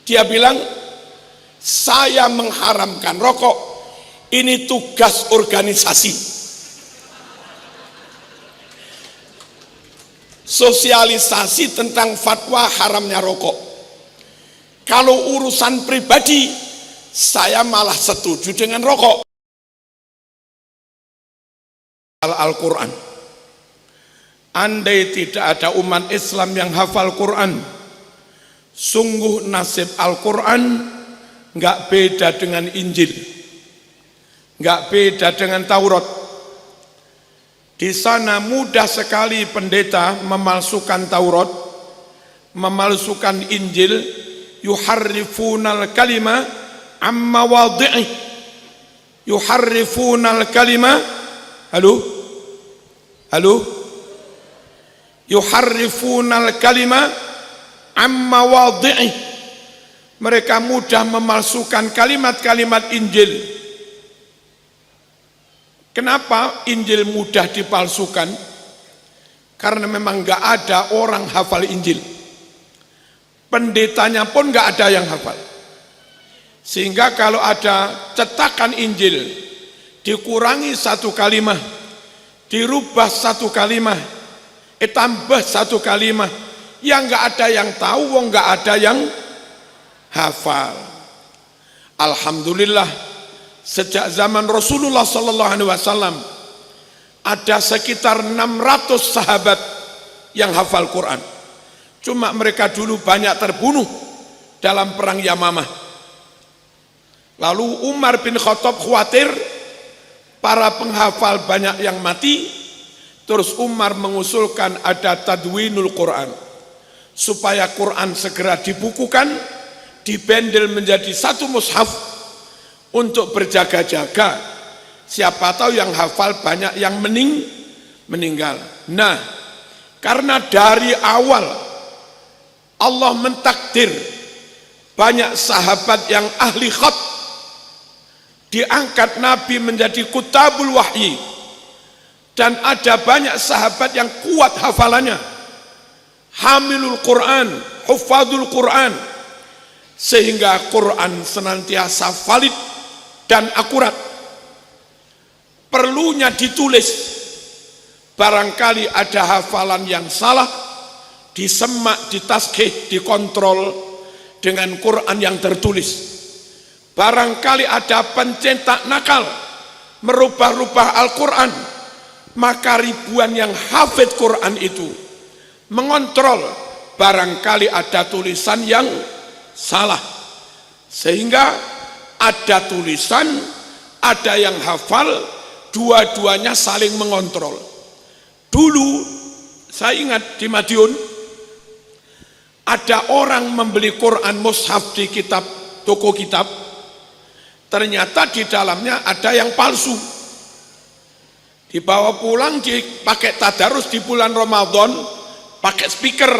Dia bilang, saya mengharamkan rokok, ini tugas organisasi. Sosialisasi tentang fatwa haramnya rokok. Kalau urusan pribadi, saya malah setuju dengan rokok. Al-Quran. Andai tidak ada umat Islam yang hafal Quran, sungguh nasib Al-Quran nggak beda dengan Injil, nggak beda dengan Taurat. Di sana mudah sekali pendeta memalsukan Taurat, memalsukan Injil, yuharrifunal kalima amma wadhi'ih, yuharrifunal kalima, yuharrifunal kalima amma wadhi'ih. Mereka mudah memalsukan kalimat-kalimat Injil. Kenapa Injil mudah dipalsukan? Karena memang nggak ada orang hafal Injil. Pendetanya pun nggak ada yang hafal. Sehingga kalau ada cetakan Injil, dikurangi satu kalimat, dirubah satu kalimat, tambah satu kalimat, yang nggak ada yang tahu, nggak ada yang hafal. Alhamdulillah, sejak zaman Rasulullah SAW ada sekitar 600 sahabat yang hafal Quran. Cuma mereka dulu banyak terbunuh dalam perang Yamamah. Lalu Umar bin Khattab khawatir para penghafal banyak yang mati. Terus Umar mengusulkan ada tadwinul Quran, supaya Quran segera dibukukan, dibendel menjadi satu mushaf untuk berjaga-jaga. Siapa tahu yang hafal banyak yang meninggal. Nah, karena dari awal Allah mentakdir banyak sahabat yang ahli khat, diangkat Nabi menjadi kutabul wahyi, dan ada banyak sahabat yang kuat hafalannya, hamilul Quran, hufadul Quran, sehingga Quran senantiasa valid dan akurat. Perlunya ditulis, barangkali ada hafalan yang salah, disemak, ditashkih, dikontrol dengan Quran yang tertulis. Barangkali ada pencetak nakal merubah-rubah Al-Quran, maka ribuan yang hafid Quran itu mengontrol, barangkali ada tulisan yang salah, sehingga ada tulisan, ada yang hafal, dua-duanya saling mengontrol. Dulu saya ingat di Madiun ada orang membeli Quran mushaf di toko kitab, ternyata di dalamnya ada yang palsu. Dibawa pulang, dipakai tadarus di bulan Ramadan, pakai speaker.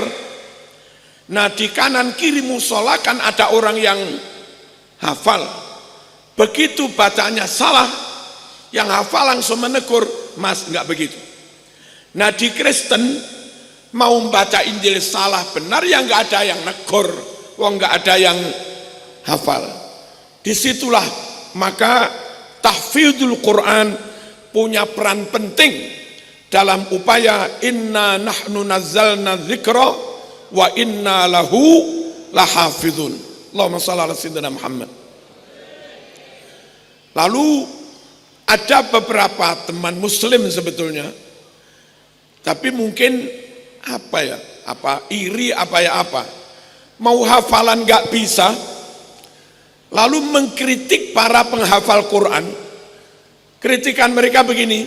Nah, di kanan kiri musola kan ada orang yang hafal. Begitu bacanya salah, yang hafal langsung menegur, "Mas, enggak begitu." Nah, di Kristen mau membaca Injil salah benar, ya enggak ada yang negur, enggak ada yang hafal. Disitulah maka tahfidzul Quran punya peran penting dalam upaya inna nahnu nazzalna dzikra wa inna lahu lahafizun. Allahumma shalli ala sayyidina Muhammad. Lalu ada beberapa teman muslim sebetulnya, tapi mungkin iri mau hafalan nggak bisa, lalu mengkritik para penghafal Quran. Kritikan mereka begini,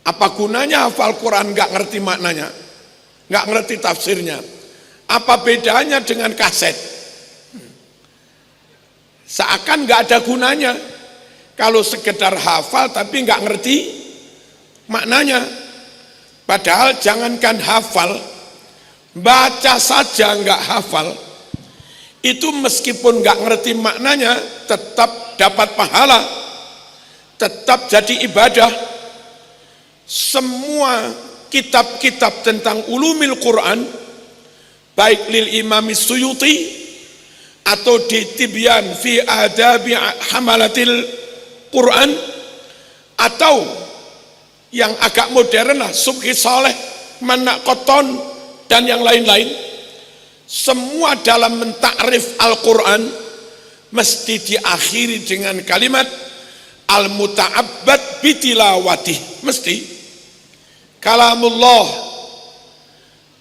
apa gunanya hafal Quran nggak ngerti maknanya, nggak ngerti tafsirnya, apa bedanya dengan kaset? Seakan nggak ada gunanya kalau sekedar hafal tapi nggak ngerti maknanya. Padahal jangankan hafal, baca saja nggak hafal, itu meskipun nggak ngerti maknanya tetap dapat pahala, tetap jadi ibadah. Semua kitab-kitab tentang ulumil Quran, baik lil Imam Suyuti atau di Tibyan fi adabi hamalatil Quran, atau yang agak modern lah Subhi Saleh, Manak Koton, dan yang lain-lain. Semua dalam mentakrif Al-Quran mesti diakhiri dengan kalimat al-muta'abbad bitilawatih. Mesti kalamullah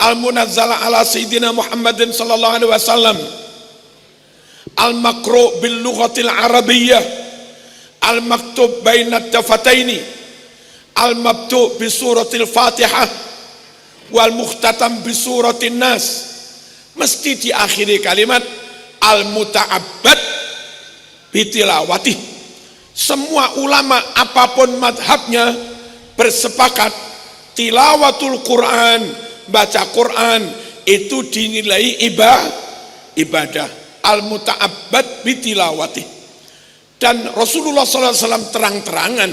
al-munazzala ala sayyidina Muhammadin sallallahu alaihi wasallam, al-makru bil lughatil arabiyyah, al-maktub bainat dafataini, al-mabtu bi suratil Fatihah wal mukhtatam bi suratin Nas. Mesti diakhiri kalimat al-muta'abbad bitilawatih. Semua ulama apapun madhabnya bersepakat tilawatul Quran, baca Quran itu dinilai ibadah. Al-muta'abbad bitilawatih. Dan Rasulullah SAW terang-terangan,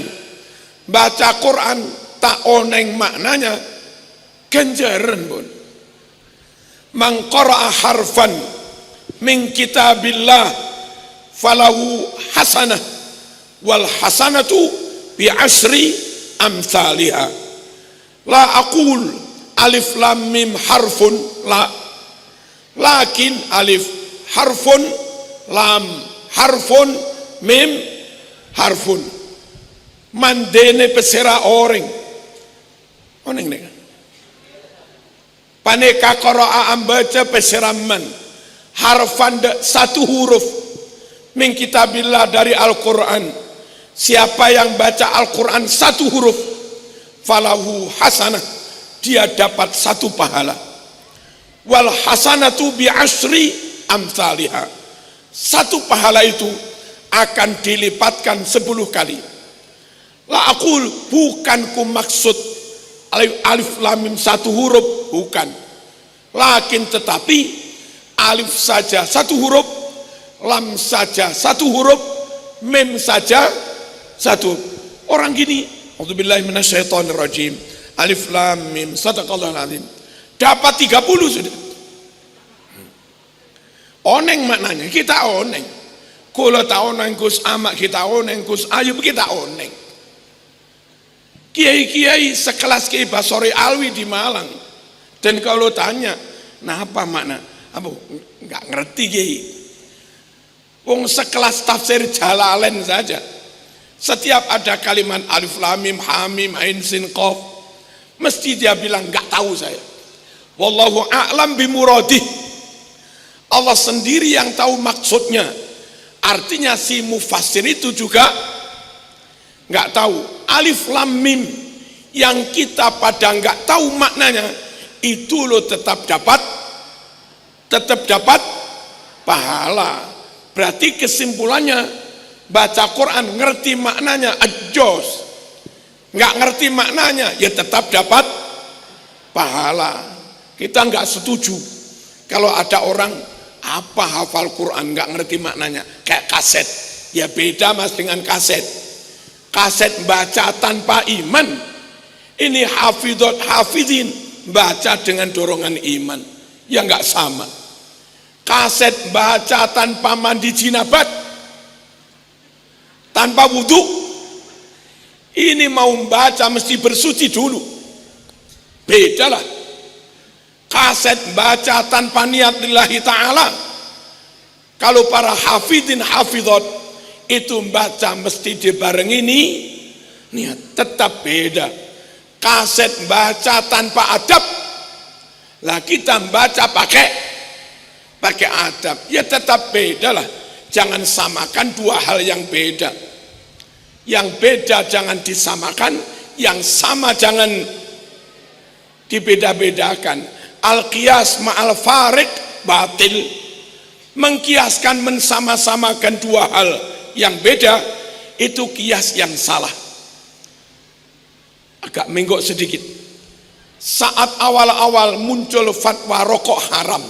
baca Quran tak oneng maknanya ganjaran pun. Man qara'a harfan min kitabillah falahu hasanah wal hasanatu bi asri amsalihha. La aqul alif lam mim harfun, la, lakin alif harfun, lam harfun, mim harfun. Mandene pesera orang oneng nek paneka qara'a ambaca peseraman harfan satu huruf min kitabillah dari Al-Quran. Siapa yang baca Al-Quran satu huruf, falahu hasanah, dia dapat satu pahala. Wal hasanatu bi asri amsalihha, satu pahala itu akan dilipatkan 10 kali. La aqul, bukan ku maksud alif lam mim satu huruf, bukan. Lakin tetapi alif saja satu huruf, lam saja satu huruf, mim saja satu. Orang gini, auzubillahi minasyaitonirrajim, alif lam mim sadaqallahul azim, dapat 30 sudah. Oneng maknanya, kita oneng. Kula ta oneng Gus Amak, kita oneng Gus Ayub, kita oneng. Kiai-kiai sekelas Kiai Basori Alwi di Malang, dan kalau tanya, nah apa makna? Apa? Enggak ngerti Kiai. Wong sekelas tafsir Jalalain saja, setiap ada kalimat alif lam mim ha mim ain sin qaf, mesti dia bilang enggak tahu saya. Wallahu a'lam bimuradih. Allah sendiri yang tahu maksudnya. Artinya si mufassir itu juga enggak tahu. Alif lam mim yang kita pada enggak tahu maknanya, itu lo tetap dapat pahala. Berarti kesimpulannya, baca Quran ngerti maknanya ajos, nggak ngerti maknanya ya tetap dapat pahala. Kita nggak setuju kalau ada orang apa hafal Quran nggak ngerti maknanya, kayak kaset. Ya beda mas dengan kaset. Kaset baca tanpa iman, ini hafidhin baca dengan dorongan iman, ya nggak sama. Kaset baca tanpa mandi jinabat, tanpa wudhu, ini mau baca mesti bersuci dulu, beda lah. Kaset baca tanpa niat lillahi ta'ala, kalau para hafidhin hafidhot itu baca mesti dibarengi niat, tetap beda. Kaset baca tanpa adab, lah kita baca pakai adab, ya tetap beda lah. Jangan samakan dua hal yang beda. Yang beda jangan disamakan, yang sama jangan dibeda-bedakan. Al-qiyas ma'al farik batil. Mengkiaskan, mensama-samakan dua hal yang beda, itu kias yang salah. Agak menggok sedikit. Saat awal-awal muncul fatwa rokok haram,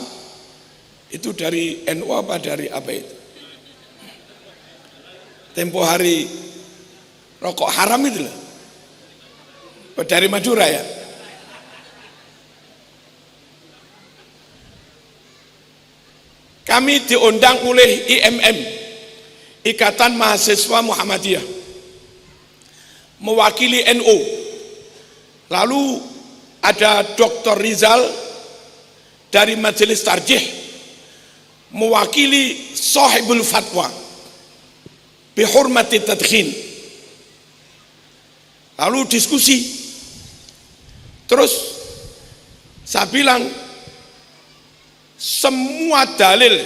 itu dari NU apa dari apa itu? Tempo hari rokok haram itu loh. Dari Madura ya. kami diundang oleh IMM, Ikatan Mahasiswa Muhammadiyah, mewakili NU. Lalu ada Dr. Rizal dari Majelis Tarjih mewakili Sahibul Fatwa bihurmati tadkhin. Lalu diskusi. Terus saya bilang, semua dalil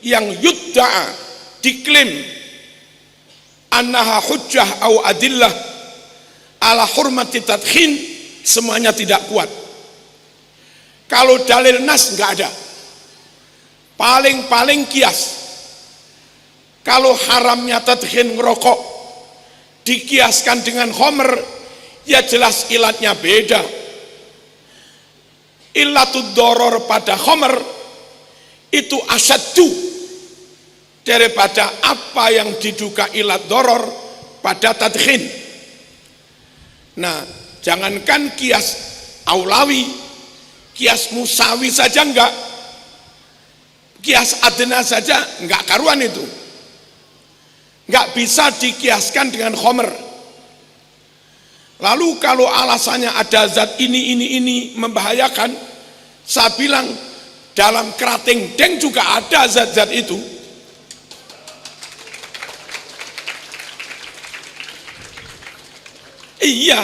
yang yudda'a, diklaim annaha hujjah au adillah ala hurmati tadkhin, semuanya tidak kuat. Kalau dalil nas nggak ada, paling-paling kias. Kalau haramnya tadkhin ngerokok dikiaskan dengan khamr, ya jelas ilatnya beda. Ilatud doror pada khamr itu asyaddu daripada apa yang diduga ilat doror pada tadkhin. Nah, jangankan kias aulawi, kias musawi saja enggak, kias adna saja enggak karuan itu, enggak bisa dikiaskan dengan khamr. Lalu kalau alasannya ada zat ini membahayakan, saya bilang dalam kerating deng juga ada zat-zat itu. Iya,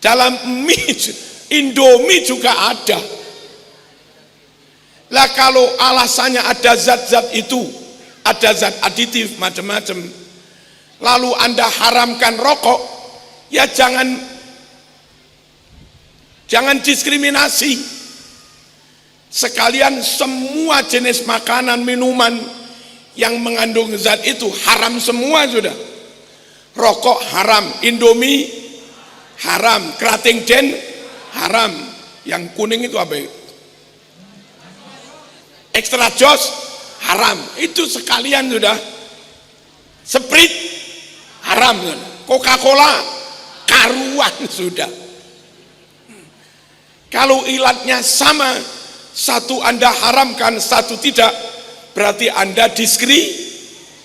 dalam mie Indomie juga ada. Lah kalau alasannya ada zat-zat itu, ada zat aditif macam-macam, lalu Anda haramkan rokok, ya jangan diskriminasi. Sekalian semua jenis makanan, minuman yang mengandung zat itu haram semua sudah. Rokok haram, Indomie haram, kerating den haram. Yang kuning itu apa? Extra jos haram. Itu sekalian sudah. Sprite haram, Coca-Cola karuan sudah. Kalau ilatnya sama, satu Anda haramkan, satu tidak, berarti Anda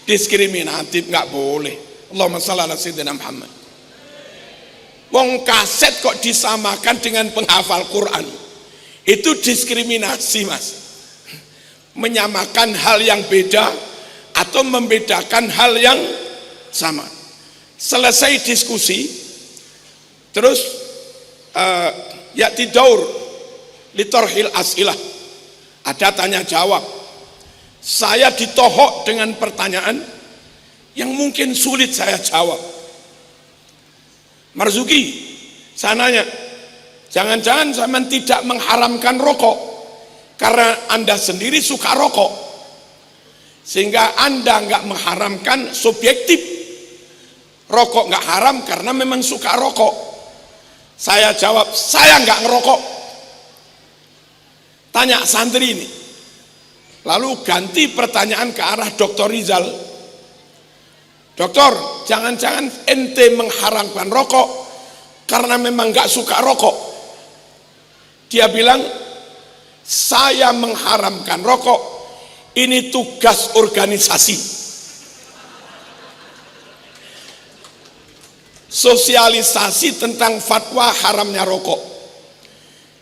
diskriminatif, nggak boleh. Allahumma shalli ala sayyidina Muhammad. Wong kaset kok disamakan dengan penghafal Quran, itu diskriminasi, Mas. Menyamakan hal yang beda atau membedakan hal yang sama. Selesai diskusi, terus ya'ti daur litorhil as'ilah, ada tanya jawab. Saya ditohok dengan pertanyaan yang mungkin sulit saya jawab. Marzuki, saya nanya, jangan-jangan saya tidak mengharamkan rokok karena Anda sendiri suka rokok, sehingga Anda nggak mengharamkan subjektif. Rokok nggak haram karena memang suka rokok. Saya jawab, saya nggak ngerokok. Tanya santri ini. Lalu ganti pertanyaan ke arah Dr. Rizal. Dokter, jangan-jangan ente mengharamkan rokok karena memang nggak suka rokok. Dia bilang, saya mengharamkan rokok, ini tugas organisasi. Sosialisasi tentang fatwa haramnya rokok.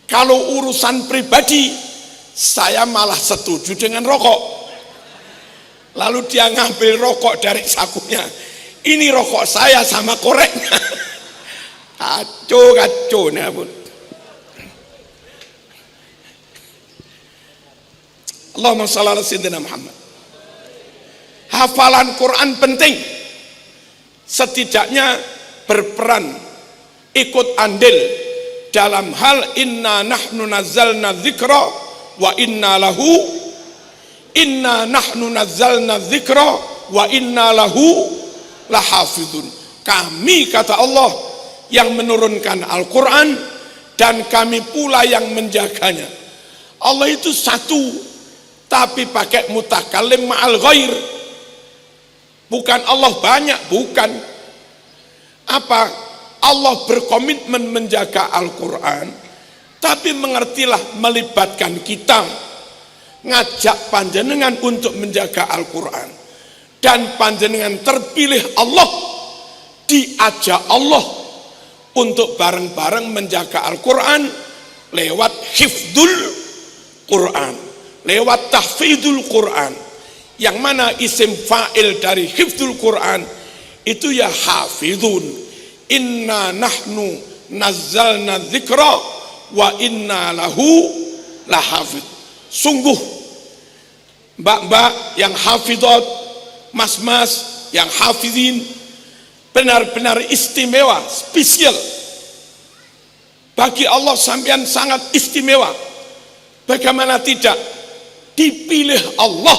Kalau urusan pribadi, saya malah setuju dengan rokok. Lalu dia ngambil rokok dari sakunya. Ini rokok saya sama koreknya. Kacau nah pun. Allahumma shalli ala sayyidina Muhammad. Hafalan Quran penting. Setidaknya berperan, ikut andil dalam hal inna nahnu nazzalna dzikra wa inna nahnu nazzalna dzikra wa inna lahu lahafidun. Kami, kata Allah, yang menurunkan Al-Quran dan kami pula yang menjaganya. Allah itu satu, tapi pakai mutakallim ma'al ghair. Bukan Allah banyak, bukan. Apa? Allah berkomitmen menjaga Al-Quran, tapi mengertilah melibatkan kita. ngajak panjenengan untuk menjaga Al-Quran, dan panjenengan terpilih Allah, diajak Allah untuk bareng-bareng menjaga Al-Quran lewat hifdzul Quran, lewat tahfidzul Quran, yang mana isim fa'il dari hifdzul Quran itu ya hafidhun. Inna nahnu nazzalna dzikra wa inna lahu lahafidh. Sungguh mbak-mbak yang hafidhat, mas-mas yang hafidhin, benar-benar istimewa, spesial. Bagi Allah sampean sangat istimewa. Bagaimana tidak? Dipilih Allah,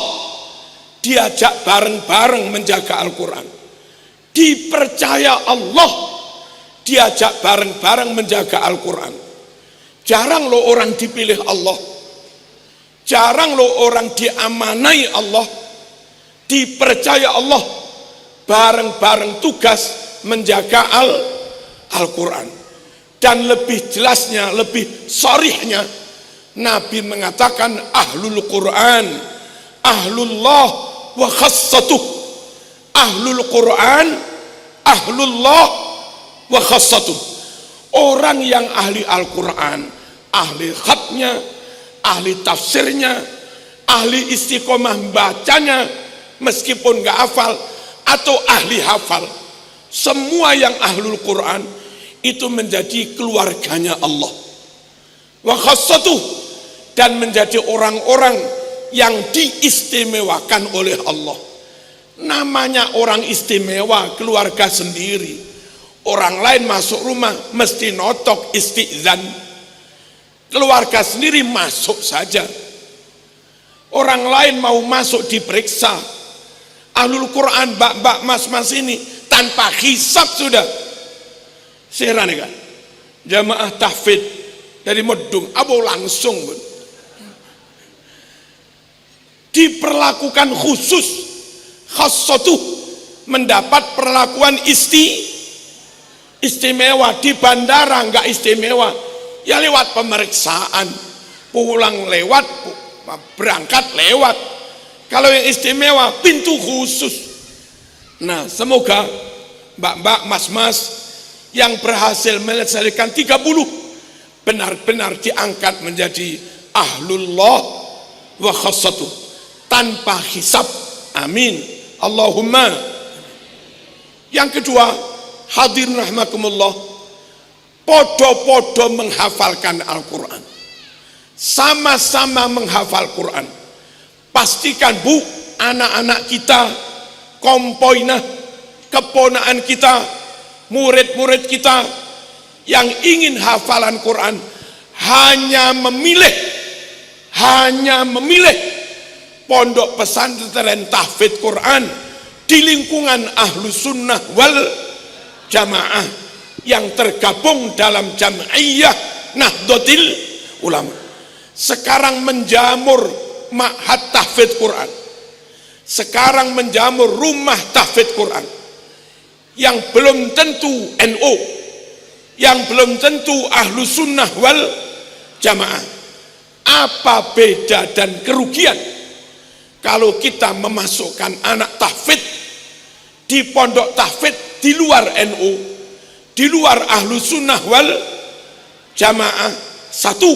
diajak bareng-bareng menjaga Al-Quran. Dipercaya Allah, diajak bareng-bareng menjaga Al-Quran. Jarang loh orang dipilih Allah, jarang loh orang diamanai Allah, dipercaya Allah, bareng-bareng tugas menjaga Al-Quran. Dan lebih jelasnya, lebih sharihnya, Nabi mengatakan ahlul Quran ahlullah wa khassatuh. Ahlul Quran ahlullah wa khassatuh. Orang yang ahli Al-Quran, ahli khatnya, ahli tafsirnya, ahli istiqomah bacanya meskipun gak hafal, atau ahli hafal, semua yang ahlul Quran itu menjadi keluarganya Allah. Wa khassatuh, dan menjadi orang-orang yang diistimewakan oleh Allah. Namanya orang istimewa, keluarga sendiri. Orang lain masuk rumah mesti notok isti'zan. Keluarga sendiri masuk saja. Orang lain mau masuk diperiksa. Ahlul Quran, mbak-mbak, mas-mas ini tanpa hisab sudah. Seheran kan? Jamaah tahfidz dari Medung, abo langsung pun diperlakukan khusus, khassatuh, mendapat perlakuan istimewa. Di bandara enggak istimewa, ya lewat pemeriksaan, pulang lewat, berangkat lewat. Kalau yang istimewa pintu khusus. Nah, semoga mbak-mbak, mas-mas yang berhasil menyelesaikan 30 benar-benar diangkat menjadi ahlullah wa khassatuh tanpa hisab. Amin, Allahumma. Yang kedua, hadirin rahimakumullah, podo-podo menghafalkan Al-Quran, sama-sama menghafal Quran. Pastikan bu, anak-anak kita, kompoinah, keponaan kita, murid-murid kita yang ingin hafalan Quran hanya memilih pondok pesantren tahfidz Quran di lingkungan Ahlus Sunnah wal Jamaah yang tergabung dalam Jam'iyah Nahdlatul Ulama. Sekarang menjamur ma'had tahfidz Quran, sekarang menjamur rumah tahfidz Quran yang belum tentu NU, yang belum tentu Ahlus Sunnah wal Jamaah. Apa beda dan kerugian kalau kita memasukkan anak tahfidz di pondok tahfidz di luar NU, di luar Ahlus Sunnah wal Jamaah? Satu,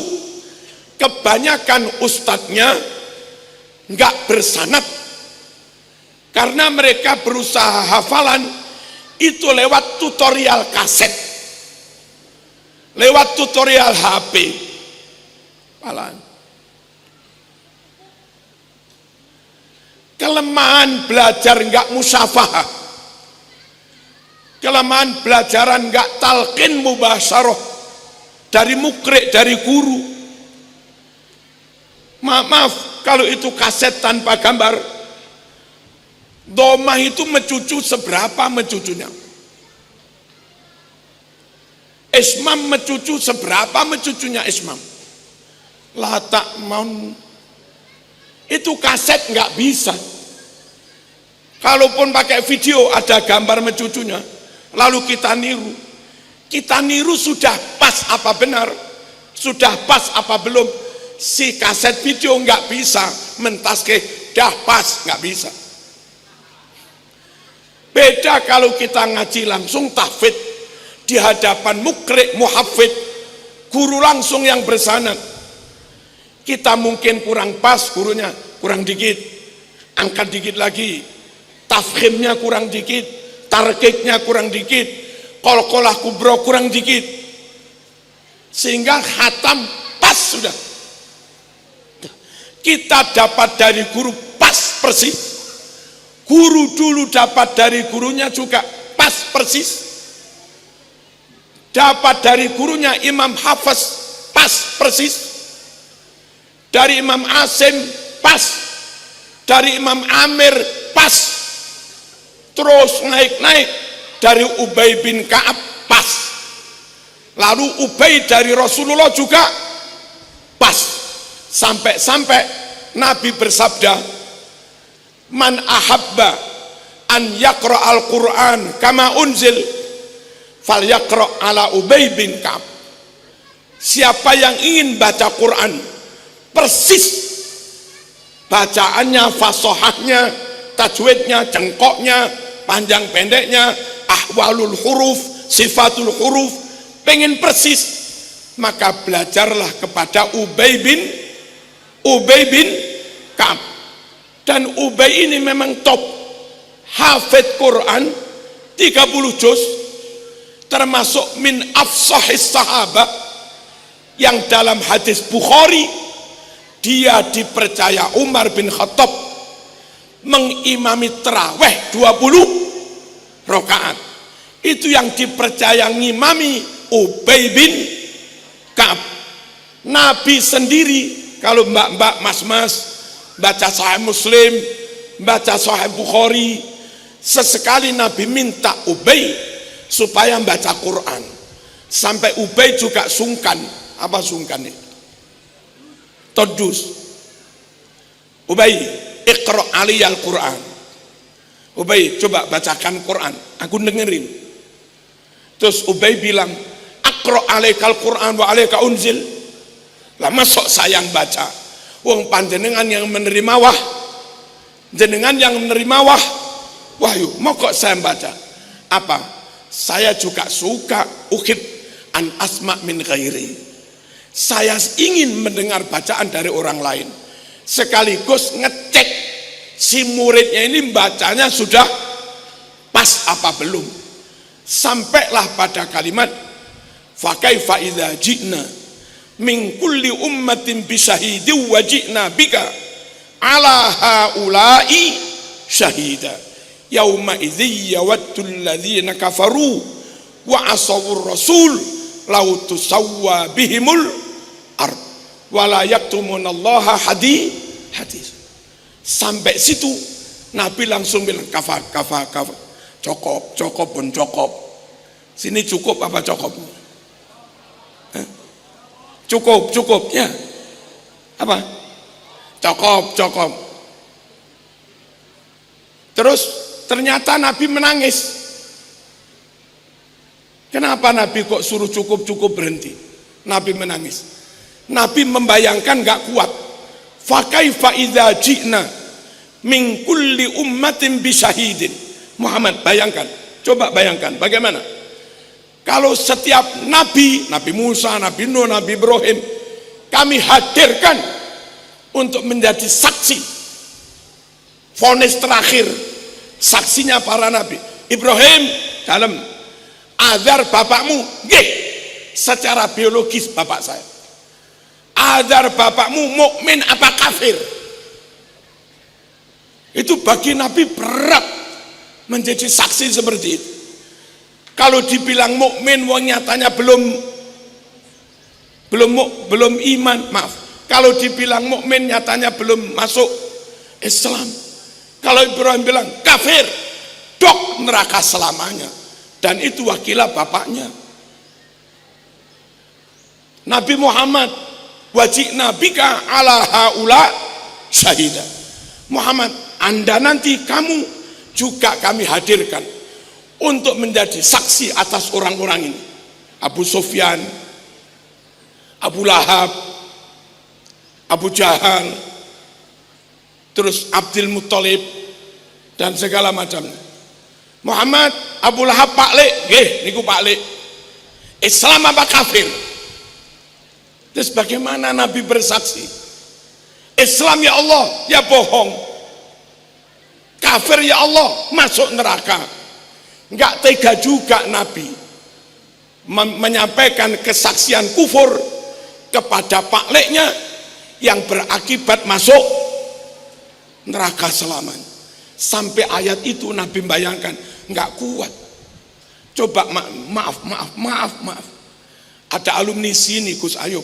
kebanyakan ustadznya nggak bersanad, karena mereka berusaha hafalan itu lewat tutorial kaset, lewat tutorial HP. Kelemahan belajar enggak musyafahah, kelemahan belajaran enggak talqin mubasyarah dari mukri, dari guru. Maaf kalau itu kaset tanpa gambar. Domah itu mencucu seberapa mencucunya? Ismam mencucu seberapa mencucunya ismam? Latak maun itu kaset nggak bisa. Kalaupun pakai video ada gambar mencucunya, lalu kita niru sudah pas apa benar? Sudah pas apa belum? si kaset video nggak bisa mentaske dah pas, nggak bisa. Beda kalau kita ngaji langsung tahfidz di hadapan mukri muhafid, guru langsung yang bersanad. Kita mungkin kurang pas, gurunya kurang dikit, angkat dikit lagi, tafkhimnya kurang dikit, tarkiknya kurang dikit, qalqalah kubra kurang dikit, sehingga khatam pas sudah. Kita dapat dari guru pas persis, guru dulu dapat dari gurunya juga pas persis, dapat dari gurunya Imam Hafiz pas persis, dari Imam Asim pas, dari Imam Amir pas, terus naik-naik dari Ubay bin Ka'ab pas, lalu Ubay dari Rasulullah juga pas, sampai-sampai Nabi bersabda, man ahabba an yaqra al-Quran kama unzil fal yaqra ala Ubay bin Ka'ab. Siapa yang ingin baca Quran persis bacaannya, fasohahnya, tajwidnya, jengkoknya, panjang pendeknya, ahwalul huruf, sifatul huruf, pengen persis, maka belajarlah kepada Ubay bin Ka'ab. Dan Ubay ini memang top, hafid Quran 30 juz, termasuk min afsahis sahabat, yang dalam hadis Bukhari dia dipercaya Umar bin Khattab mengimami tarawih 20 rakaat. Itu yang dipercaya ngimami Ubay bin Ka'ab. Nabi sendiri, kalau mbak-mbak, mas-mas baca Sahih Muslim, baca Sahih Bukhari, sesekali Nabi minta Ubay supaya baca Quran, sampai Ubay juga sungkan. Apa sungkan itu? Todus, Ubay, iqra aliyal Quran. Ubay, coba bacakan Quran, aku dengerin. Terus Ubay bilang, aqra alaikal Quran wa alaika unzil. Lah masuk sayang baca, wong panjenengan yang menerima jenengan yang menerima wahyu, mau kok saya baca? Apa? Saya juga suka uhib an asma min ghairi. Saya ingin mendengar bacaan dari orang lain, sekaligus ngecek si muridnya ini bacanya sudah pas apa belum. Sampailah pada kalimat fa kaifa idza ji'na min kulli ummatin bisyahidin wa ji'na bika ala haula'i syahida yauma idzi yawaddu alladhina kafaru wa asawur rasul law tusawwa bihimul ard wala yaktumunallaha hadis. Sampai situ Nabi langsung bilang kafa cukup pun cukup. Sini cukup apa cukup? Cukup ya. Apa? Cukup. Terus ternyata Nabi menangis. Kenapa Nabi kok suruh cukup berhenti? Nabi menangis. Nabi membayangkan gak kuat. Fa kaifa idza ji'na min kulli ummatin bisyahidin. Muhammad, bayangkan. Coba bayangkan bagaimana kalau setiap nabi, Nabi Musa, Nabi Nuh, Nabi Ibrahim, kami hadirkan untuk menjadi saksi vonis terakhir, saksinya para nabi. Ibrahim dalam, azar bapakmu, nggih, secara biologis bapak saya. Azar bapakmu mukmin apa kafir? Itu bagi Nabi berat menjadi saksi seperti itu. Kalau dibilang mukmin, wong nyatanya belum iman, maaf. Kalau dibilang mukmin, nyatanya belum masuk Islam. Kalau Ibrahim bilang kafir, dok neraka selamanya. Dan itu wakilah bapaknya. Nabi Muhammad, wajibna bika ala haula syahida. Muhammad, Anda nanti kamu juga kami hadirkan untuk menjadi saksi atas orang-orang ini. Abu Sufyan, Abu Lahab, Abu Jahal, terus Abdul Muthalib dan segala macamnya. Muhammad, Abu Lahab Pak Lek, nggih niku Pak Lek. Islam apa kafir? Terus bagaimana Nabi bersaksi? Islam ya Allah, ya bohong. Kafir ya Allah, masuk neraka. Enggak tega juga Nabi menyampaikan kesaksian kufur kepada Pak Leknya yang berakibat masuk neraka selamanya. Sampai ayat itu Nabi bayangkan, enggak kuat. Coba maaf. Ada alumni sini Gus Ayub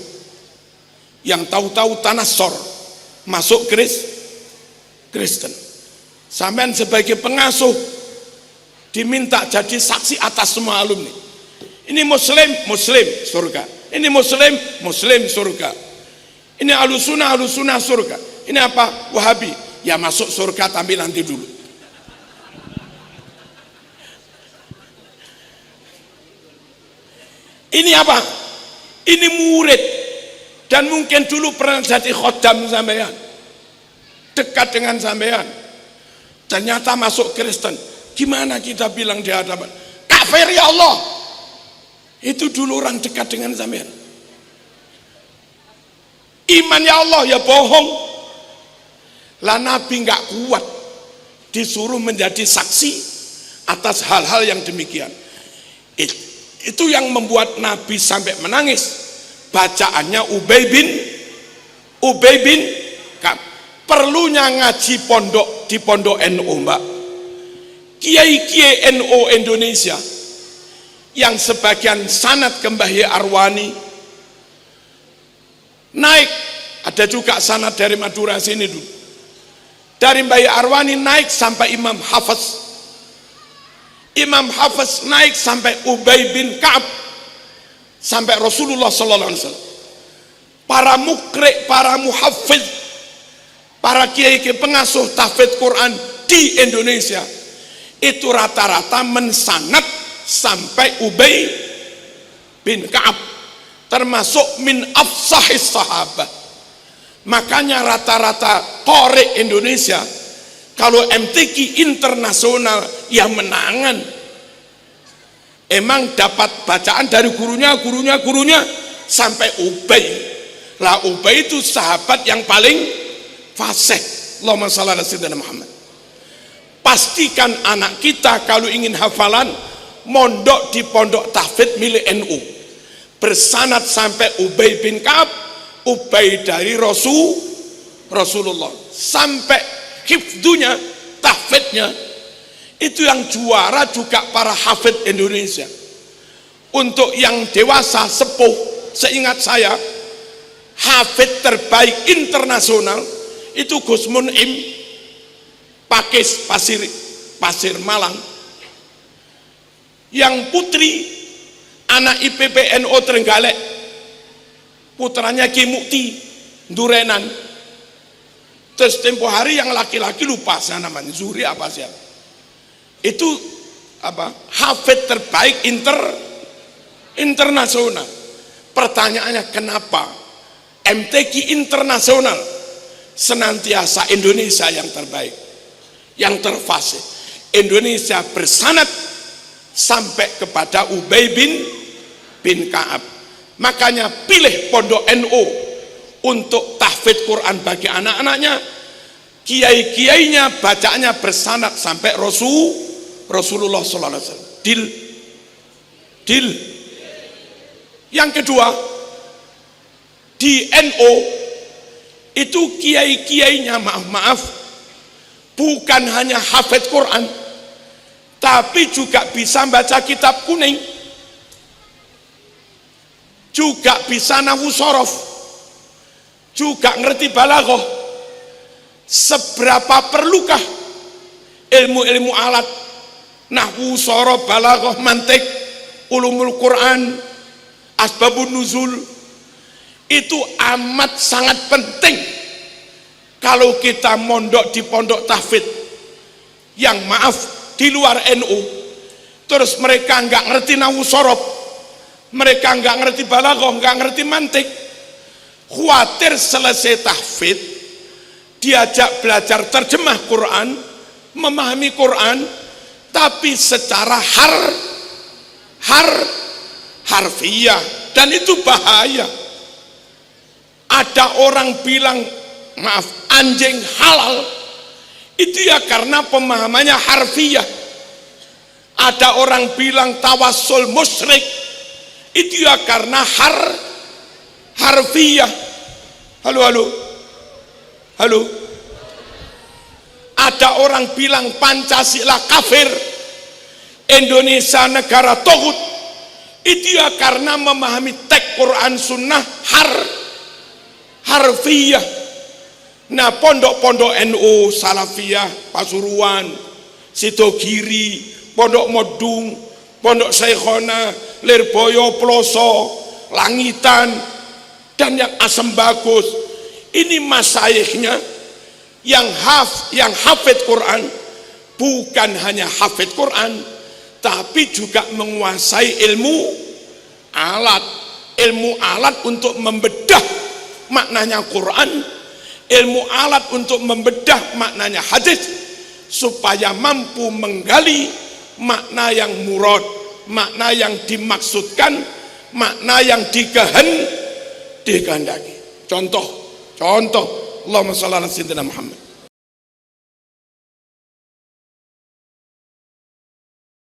yang tahu-tahu tanah sor masuk Kristen. Sampean sebagai pengasuh diminta jadi saksi atas semua alumni. Ini muslim surga. Ini muslim surga. Ini alusuna surga. Ini apa? Wahabi. Ya masuk surga tapi nanti dulu. Ini apa? Ini murid dan mungkin dulu pernah jadi khodam sampean, dekat dengan sampean. Ternyata masuk Kristen. Gimana kita bilang di hadapan? Kafir ya Allah. Itu dulu orang dekat dengan sampean. Iman ya Allah, ya bohong. Lah Nabi nggak kuat disuruh menjadi saksi atas hal-hal yang demikian. Itu yang membuat Nabi sampai menangis. Bacaannya Ubay bin Ka'ab. Perlunya ngaji di pondok NU, Mbak. Kiai-kiai NU Indonesia yang sebagian sanad ke Mbah Yai Arwani naik, ada juga sanad dari Madura sini dulu. Dari Mbah Yai Arwani naik sampai Imam Hafiz. Imam Hafiz naik sampai Ubay bin Ka'ab, sampai Rasulullah sallallahu alaihi wasallam. Para mukri, para muhaffiz, para kiai pengasuh tahfidz Quran di Indonesia itu rata-rata mensanad sampai Ubay bin Ka'ab, termasuk min afsahis sahabat. Makanya rata-rata qori Indonesia kalau MTQ internasional yang menangan emang dapat bacaan dari gurunya sampai Ubay. Lah Ubay itu sahabat yang paling fasih. Allahumma shalli ala sayyidina Muhammad. Pastikan anak kita kalau ingin hafalan mondok di pondok tahfidz milik NU. Bersanad sampai Ubay bin Ka'ab, Ubay dari Rasulullah. Sampai hifdunya, tahfidnya itu yang juara juga para hafid Indonesia. Untuk yang dewasa sepuh, seingat saya hafid terbaik internasional itu Gus Mun'im Pakis Pasir Malang. Yang putri anak IPPNO Trenggalek, putranya Ki Mukti Durenan. Terus tempo hari yang laki-laki lupa saya namanya, Zuri apa siapa. Itu apa? Hafid terbaik internasional. Pertanyaannya kenapa MTQ internasional senantiasa Indonesia yang terbaik, yang terfasih. Indonesia bersanad sampai kepada Ubay bin Ka'ab. Makanya pilih pondok NU untuk tahfidz Quran bagi anak-anaknya. Kiai-kiainya bacaannya bersanad sampai Rasulullah sallallahu alaihi wasallam. Deal. Yang kedua, di NU itu kiai-kiainya maaf bukan hanya hafidz Quran, tapi juga bisa baca kitab kuning, juga bisa nahwu sorof, juga ngerti balaghah. Seberapa perlukah ilmu-ilmu alat nahwu sorof, balaghah, mantik, ulumul Quran, asbabun nuzul? Itu amat sangat penting. Kalau kita mondok di pondok tahfidz yang maaf di luar NU, terus mereka nggak ngerti nahwu sorof, mereka nggak ngerti balaghah, nggak ngerti mantik, khawatir selesai tahfidz diajak belajar terjemah Quran, memahami Quran, tapi secara harfiah, dan itu bahaya. Ada orang bilang, maaf, anjing halal, itu ya karena pemahamannya harfiah. Ada orang bilang tawassul musyrik, itu ya karena harfiah. Halo. Ada orang bilang Pancasila kafir, Indonesia negara togut, itu ya karena memahami teks Quran Sunnah harfiah. Nah, pondok-pondok NU Salafiyah Pasuruan, Sidogiri, Pondok Modung, Pondok Syekhona, Lirboyo, Ploso, Langitan, dan yang Asem Bagus, ini masayikhnya yang hafid Quran, bukan hanya hafid Quran, tapi juga menguasai ilmu alat untuk membedah maknanya Quran, ilmu alat untuk membedah maknanya hadis, supaya mampu menggali makna yang murad, makna yang dimaksudkan, makna yang dikehendaki. Contoh Allahumma shalli ala sayyidina Muhammad.